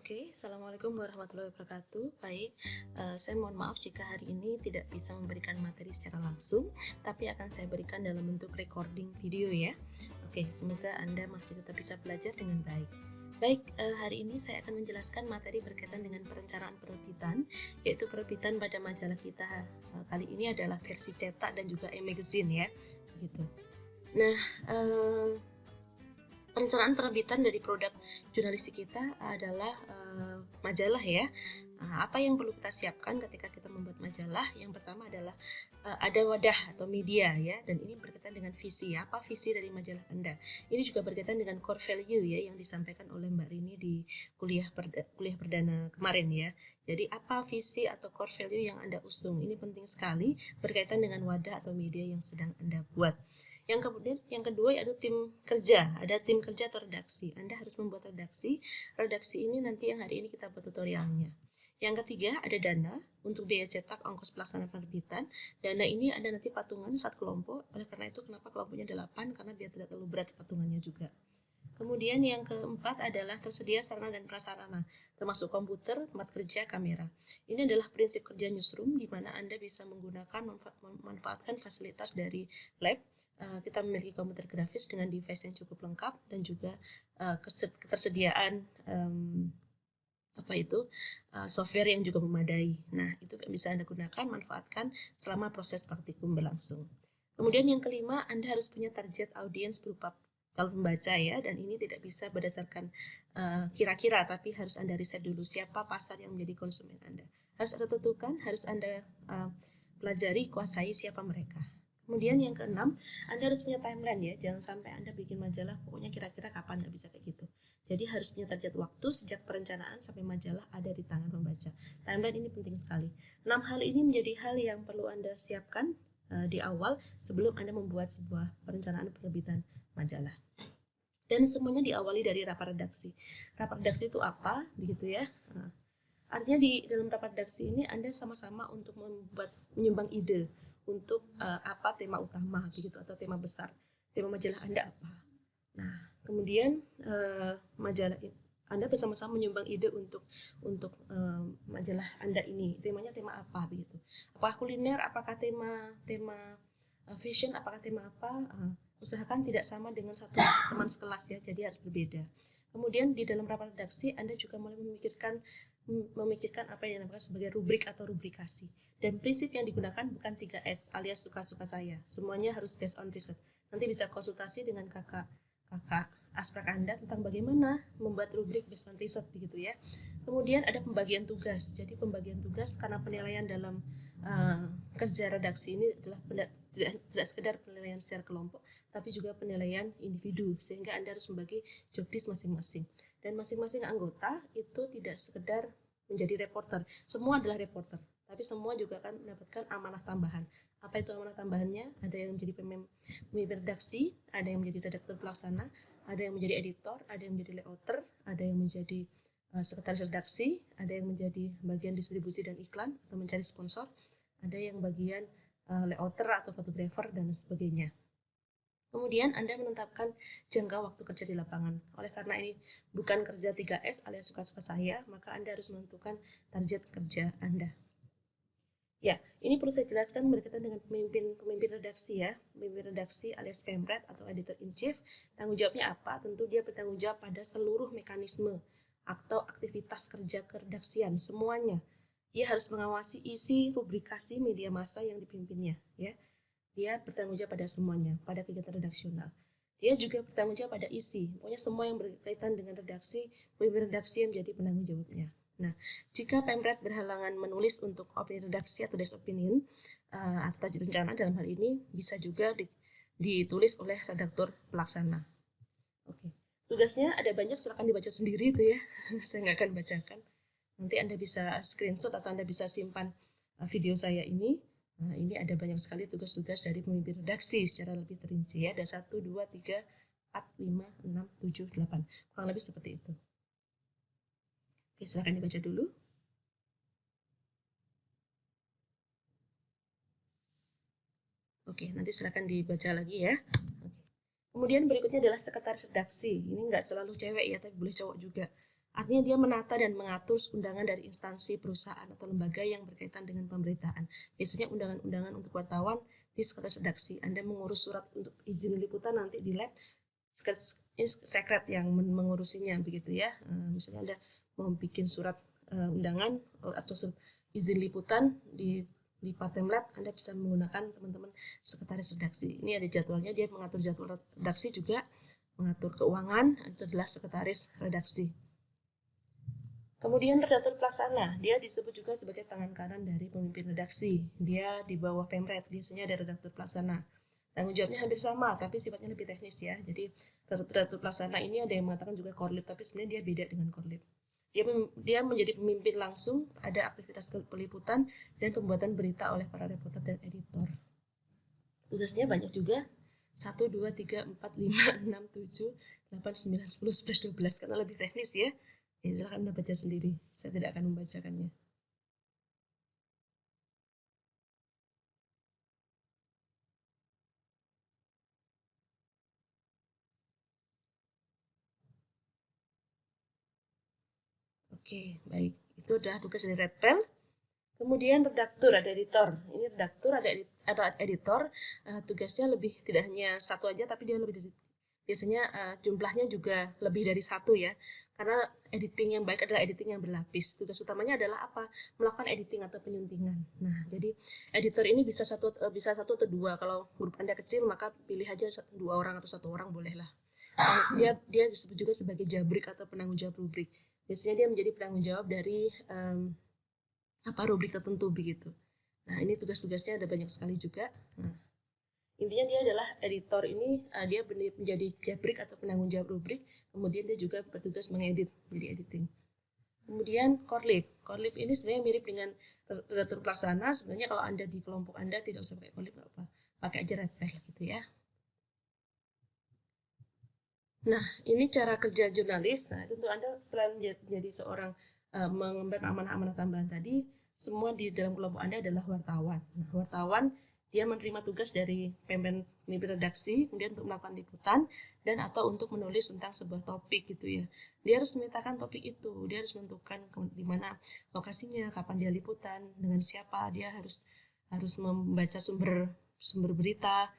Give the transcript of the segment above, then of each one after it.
Oke, Assalamualaikum warahmatullahi wabarakatuh. Baik, saya mohon maaf jika hari ini tidak bisa memberikan materi secara langsung, tapi akan saya berikan dalam bentuk recording video ya. Oke, semoga Anda masih tetap bisa belajar dengan baik. Baik, hari ini saya akan menjelaskan materi berkaitan dengan perencanaan penerbitan, yaitu penerbitan pada majalah kita kali ini adalah versi cetak dan juga e-magazine ya, begitu. Nah, perencanaan penerbitan dari produk jurnalistik kita adalah majalah ya. Apa yang perlu kita siapkan ketika kita membuat majalah? Yang pertama adalah ada wadah atau media ya, dan ini berkaitan dengan visi. Apa visi dari majalah Anda? Ini juga berkaitan dengan core value ya yang disampaikan oleh Mbak Rini di kuliah perdana kemarin ya. Jadi apa visi atau core value yang Anda usung? Ini penting sekali berkaitan dengan wadah atau media yang sedang Anda buat. Yang kedua yaitu tim kerja, ada tim kerja atau redaksi. Anda harus membuat redaksi. Redaksi ini nanti yang hari ini kita buat tutorialnya. Yang ketiga ada dana untuk biaya cetak, ongkos pelaksanaan penerbitan. Dana ini ada nanti patungan saat kelompok. Oleh karena itu kenapa kelompoknya 8? Karena biar tidak terlalu berat patungannya juga. Kemudian yang keempat adalah tersedia sarana dan prasarana, termasuk komputer, tempat kerja, kamera. Ini adalah prinsip kerja newsroom, di mana Anda bisa memanfaatkan fasilitas dari lab. Kita memiliki komputer grafis dengan device yang cukup lengkap dan juga ketersediaan software yang juga memadai. Nah, itu bisa Anda gunakan, manfaatkan selama proses praktikum berlangsung. Kemudian yang kelima, Anda harus punya target audiens berupa calon pembaca ya, dan ini tidak bisa berdasarkan kira-kira, tapi harus Anda riset dulu siapa pasar yang menjadi konsumen Anda. Harus Anda tentukan, harus Anda pelajari, kuasai siapa mereka. Kemudian yang keenam, Anda harus punya timeline ya, jangan sampai Anda bikin majalah pokoknya kira-kira kapan, nggak bisa kayak gitu. Jadi harus punya target waktu sejak perencanaan sampai majalah ada di tangan pembaca. Timeline ini penting sekali. 6 hal ini menjadi hal yang perlu Anda siapkan di awal sebelum Anda membuat sebuah perencanaan penerbitan majalah. Dan semuanya diawali dari rapat redaksi. Rapat redaksi itu apa? Begitu ya. Artinya di dalam rapat redaksi ini Anda sama-sama untuk menyumbang ide untuk apa tema utama begitu atau tema besar. Tema majalah Anda apa? Nah, kemudian majalah Anda bersama-sama menyumbang ide untuk majalah Anda ini. Temanya tema apa begitu? Apakah kuliner? Apakah tema fashion? Apakah tema apa? Usahakan tidak sama dengan satu teman sekelas ya, jadi harus berbeda. Kemudian di dalam rapat redaksi Anda juga mulai memikirkan apa yang dinamakan sebagai rubrik atau rubrikasi. Dan prinsip yang digunakan bukan 3S alias suka-suka saya. Semuanya harus based on research. Nanti bisa konsultasi dengan kakak asprak Anda tentang bagaimana membuat rubrik based on research begitu ya. Kemudian ada pembagian tugas. Jadi pembagian tugas karena penilaian dalam kerja redaksi ini adalah tidak sekedar penilaian secara kelompok, tapi juga penilaian individu, sehingga Anda harus membagi job desk masing-masing. Dan masing-masing anggota itu tidak sekedar menjadi reporter, semua adalah reporter, tapi semua juga akan mendapatkan amanah tambahan. Apa itu amanah tambahannya? Ada yang menjadi pemimpin redaksi, ada yang menjadi redaktur pelaksana, ada yang menjadi editor, ada yang menjadi layouter, ada yang menjadi sekretaris redaksi, ada yang menjadi bagian distribusi dan iklan atau mencari sponsor, ada yang bagian layouter atau fotografer dan sebagainya. Kemudian Anda menetapkan jangka waktu kerja di lapangan. Oleh karena ini bukan kerja 3S alias suka-suka saya, maka Anda harus menentukan target kerja Anda. Ya, ini perlu saya jelaskan berkaitan dengan pemimpin redaksi ya. Pemimpin redaksi alias pemret atau editor in chief. Tanggung jawabnya apa? Tentu dia bertanggung jawab pada seluruh mekanisme atau aktivitas kerja keredaksian semuanya. Dia harus mengawasi isi rubrikasi media massa yang dipimpinnya ya. Dia bertanggung jawab pada semuanya, pada kegiatan redaksional. Dia juga bertanggung jawab pada isi, pokoknya semua yang berkaitan dengan redaksi, pemimpin redaksi yang menjadi penanggung jawabnya. Nah, jika Pemret berhalangan menulis untuk opini redaksi atau desk opinion atau rencana dalam hal ini bisa juga ditulis oleh redaktur pelaksana. Oke, tugasnya ada banyak, silakan dibaca sendiri itu ya. Saya nggak akan bacakan. Nanti Anda bisa screenshot atau Anda bisa simpan video saya ini. Nah, ini ada banyak sekali tugas-tugas dari pemimpin redaksi secara lebih terinci ya. Ada 1, 2, 3, 4, 5, 6, 7, 8. Kurang lebih seperti itu. Oke, silakan dibaca dulu. Oke, nanti silakan dibaca lagi ya. Oke. Kemudian berikutnya adalah sekretaris redaksi. Ini nggak selalu cewek ya, tapi boleh cowok juga. Artinya dia menata dan mengatur undangan dari instansi, perusahaan, atau lembaga yang berkaitan dengan pemberitaan. Biasanya undangan-undangan untuk wartawan di sekretaris redaksi. Anda mengurus surat untuk izin liputan nanti di lab, sekret yang mengurusinya begitu ya. Misalnya Anda mau bikin surat undangan atau surat izin liputan di part-time lab, Anda bisa menggunakan teman-teman sekretaris redaksi. Ini ada jadwalnya, dia mengatur jadwal redaksi juga, mengatur keuangan, itu adalah sekretaris redaksi. Kemudian redaktur pelaksana, dia disebut juga sebagai tangan kanan dari pemimpin redaksi. Dia di bawah Pemret, biasanya ada redaktur pelaksana. Tanggung jawabnya hampir sama, tapi sifatnya lebih teknis ya. Jadi redaktur pelaksana ini ada yang mengatakan juga korlip, tapi sebenarnya dia beda dengan korlip. Dia menjadi pemimpin langsung, ada aktivitas peliputan dan pembuatan berita oleh para reporter dan editor. Tugasnya banyak juga, 1, 2, 3, 4, 5, 6, 7, 8, 9, 10, 11, 12, karena lebih teknis ya. Ya, silahkan Anda baca sendiri, saya tidak akan membacakannya. Oke, baik. Itu adalah tugas dari Redpel. Kemudian redaktur, ada editor. Ini redaktur, ada editor. Tugasnya lebih, tidak hanya satu aja, tapi dia lebih dari, biasanya jumlahnya juga lebih dari satu ya. Karena editing yang baik adalah editing yang berlapis. Tugas utamanya adalah apa? Melakukan editing atau penyuntingan. Nah, jadi editor ini bisa satu atau dua. Kalau grup Anda kecil, maka pilih aja 2 orang atau 1 orang bolehlah. Dia disebut juga sebagai jabrik atau penanggung jawab rubrik. Biasanya dia menjadi penanggung jawab dari rubrik tertentu begitu. Nah, ini tugas-tugasnya ada banyak sekali juga. Nah, intinya dia adalah editor ini, dia menjadi jabrik atau penanggung jawab rubrik, kemudian dia juga bertugas mengedit, jadi editing. Kemudian korlip. Korlip ini sebenarnya mirip dengan redaktur pelaksana. Sebenarnya kalau Anda di kelompok Anda tidak usah pakai korlip, nggak apa, pakai aja Redpel gitu ya. Nah, ini cara kerja jurnalis. Nah, tentu Anda selain menjadi seorang mengemban amanah-amanah tambahan tadi, semua di dalam kelompok Anda adalah wartawan. Nah, wartawan dia menerima tugas dari pemimpin redaksi, kemudian untuk melakukan liputan dan atau untuk menulis tentang sebuah topik gitu ya. Dia harus memetakan topik itu, dia harus menentukan di mana lokasinya, kapan dia liputan, dengan siapa, dia harus membaca sumber berita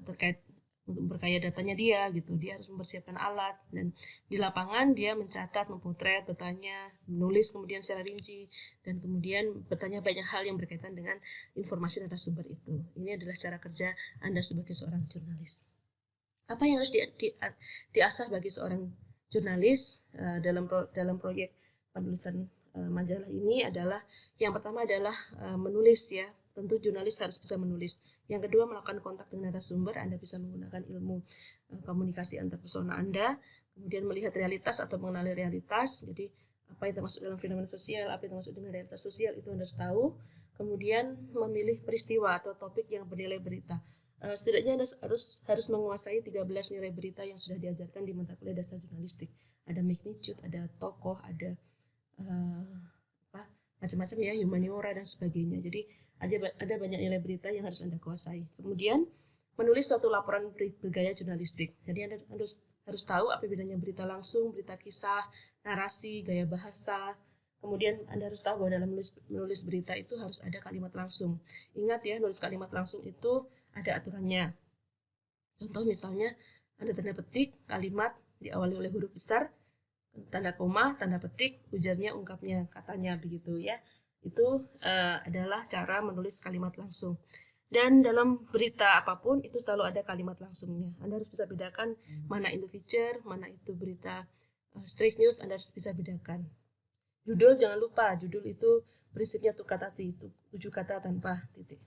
terkait untuk memperkaya datanya dia gitu. Dia harus mempersiapkan alat dan di lapangan dia mencatat, mempotret, bertanya, menulis kemudian secara rinci dan kemudian bertanya banyak hal yang berkaitan dengan informasi narasumber itu. Ini adalah cara kerja Anda sebagai seorang jurnalis. Apa yang harus diasah bagi seorang jurnalis dalam proyek penulisan majalah ini adalah yang pertama adalah menulis ya. Tentu jurnalis harus bisa menulis. Yang kedua, melakukan kontak dengan narasumber. Anda bisa menggunakan ilmu komunikasi antar persona Anda. Kemudian melihat realitas atau mengenali realitas. Jadi apa yang termasuk dalam fenomena sosial, apa yang termasuk dengan realitas sosial itu Anda harus tahu. Kemudian memilih peristiwa atau topik yang bernilai berita. Setidaknya Anda harus menguasai 13 nilai berita yang sudah diajarkan di mata kuliah dasar jurnalistik. Ada magnitude, ada tokoh, ada macam-macam ya, humaniora dan sebagainya. Jadi ada banyak nilai berita yang harus Anda kuasai. Kemudian menulis suatu laporan bergaya jurnalistik. Jadi Anda harus tahu apa bedanya berita langsung, berita kisah, narasi, gaya bahasa. Kemudian Anda harus tahu bahwa dalam menulis berita itu harus ada kalimat langsung. Ingat ya, nulis kalimat langsung itu ada aturannya. Contoh misalnya Anda tanda petik kalimat diawali oleh huruf besar, tanda koma, tanda petik, ujarnya, ungkapnya, katanya begitu ya. Itu adalah cara menulis kalimat langsung. Dan dalam berita apapun itu selalu ada kalimat langsungnya. Anda harus bisa bedakan mana itu feature, mana itu berita straight news, Anda harus bisa bedakan. Judul jangan lupa, judul itu prinsipnya 2 kata, 7 kata tanpa titik.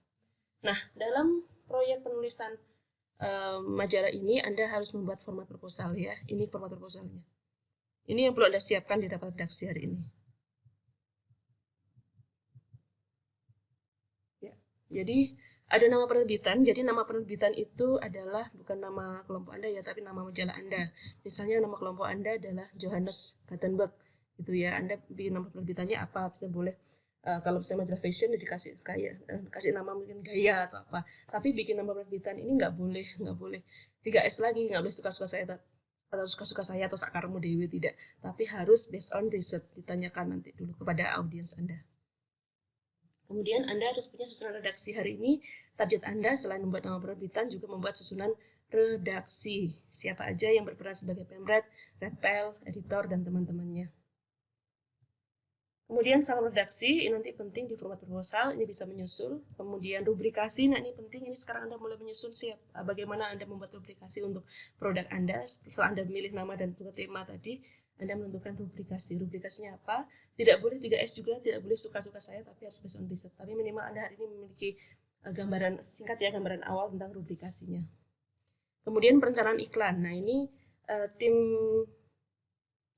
Nah, dalam proyek penulisan majalah ini Anda harus membuat format proposal ya. Ini format proposalnya. Ini yang perlu Anda siapkan di rapat redaksi hari ini. Ya. Jadi ada nama penerbitan. Jadi nama penerbitan itu adalah bukan nama kelompok Anda ya, tapi nama majalah Anda. Misalnya nama kelompok Anda adalah Johannes Gutenberg gitu ya. Anda bikin nama penerbitannya apa? Bisa boleh kalau misalnya majalah fashion dikasih kasih nama mungkin gaya atau apa. Tapi bikin nama penerbitan ini nggak boleh 3S lagi, nggak boleh suka-suka saya atau suka-suka saya atau sakarmu dewe, tidak, tapi harus based on riset, ditanyakan nanti dulu kepada audiens Anda. Kemudian Anda harus punya susunan redaksi. Hari ini target Anda selain membuat nama penerbitan juga membuat susunan redaksi. Siapa aja yang berperan sebagai pemret, redpel, editor, dan teman-temannya. Kemudian salam redaksi, ini nanti penting di format proposal, ini bisa menyusul. Kemudian rubrikasi, nah ini penting, ini sekarang Anda mulai menyusun bagaimana Anda membuat rubrikasi untuk produk Anda. Setelah Anda memilih nama dan tema tadi, Anda menentukan rubrikasi. Rubrikasinya apa? Tidak boleh 3S juga, tidak boleh suka-suka saya, tapi harus based on riset. Tapi minimal Anda hari ini memiliki gambaran singkat ya, gambaran awal tentang rubrikasinya. Kemudian perencanaan iklan. Nah ini tim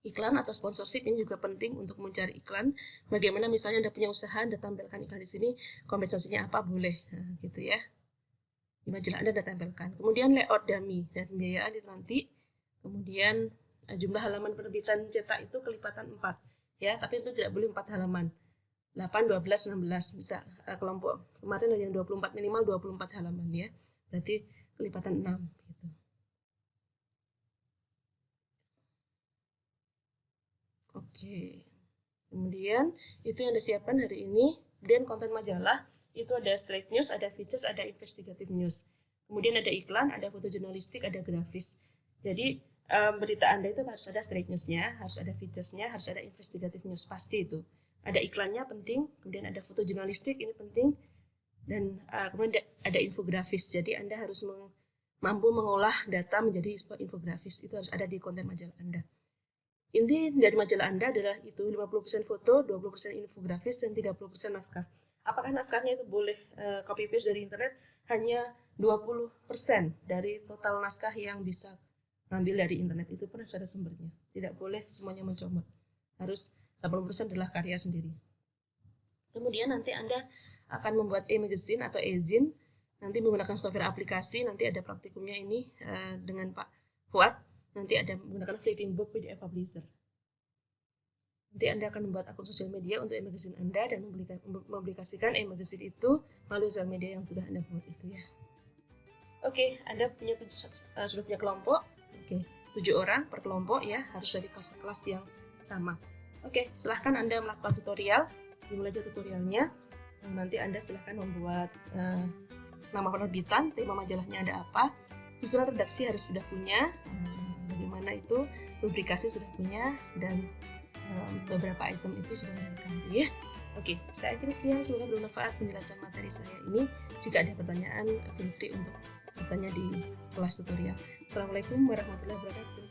iklan atau sponsorship ini juga penting untuk mencari iklan. Bagaimana misalnya Anda punya usaha, Anda tampilkan iklan di sini, kompensasinya apa boleh, nah, gitu ya. Di majalah Anda tampilkan. Kemudian layout dummy dan pembiayaan itu nanti. Kemudian jumlah halaman penerbitan cetak itu kelipatan 4 ya, tapi itu tidak boleh 4 halaman. 8, 12, 16 bisa kelompok kemarin ada yang 24 minimal 24 halaman ya. Berarti kelipatan 6 gitu. Oke. Kemudian itu yang disiapkan hari ini. Kemudian konten majalah itu ada straight news, ada features, ada investigative news. Kemudian ada iklan, ada foto jurnalistik, ada grafis. Jadi berita Anda itu harus ada straight newsnya, harus ada featuresnya, harus ada investigative news, pasti itu. Ada iklannya penting, kemudian ada foto jurnalistik, ini penting, dan kemudian ada infografis. Jadi Anda harus mampu mengolah data menjadi sebuah infografis, itu harus ada di konten majalah Anda. Inti dari majalah Anda adalah itu 50% foto, 20% infografis, dan 30% naskah. Apakah naskahnya itu boleh copy paste dari internet? Hanya 20% dari total naskah yang bisa ngambil dari internet itu pun harus ada sumbernya. Tidak boleh semuanya mencomot. Harus 80% adalah karya sendiri. Kemudian nanti Anda akan membuat e-magazine atau e-zine, nanti menggunakan software aplikasi, nanti ada praktikumnya ini dengan Pak Fuad. Nanti ada menggunakan Flipping Book PDF Publisher. Nanti Anda akan membuat akun sosial media untuk e-magazine Anda dan mempublikasikan e-magazine itu melalui sosial media yang sudah Anda buat itu ya. Oke, Anda sudah punya kelompok. Oke, 7 orang per kelompok ya, harus dari kelas yang sama. Oke, silahkan Anda melakukan tutorial. Dimulai aja tutorialnya. Nanti Anda silahkan membuat nama penerbitan, tema majalahnya ada apa. Susunan redaksi harus sudah punya. Bagaimana itu, rubrikasi sudah punya, dan beberapa item itu sudah dilengkapi ya. Oke, saya akhiri sekian, semoga bermanfaat penjelasan materi saya ini. Jika ada pertanyaan, feel free untuk bertanya di kelas tutorial. Assalamualaikum warahmatullahi wabarakatuh.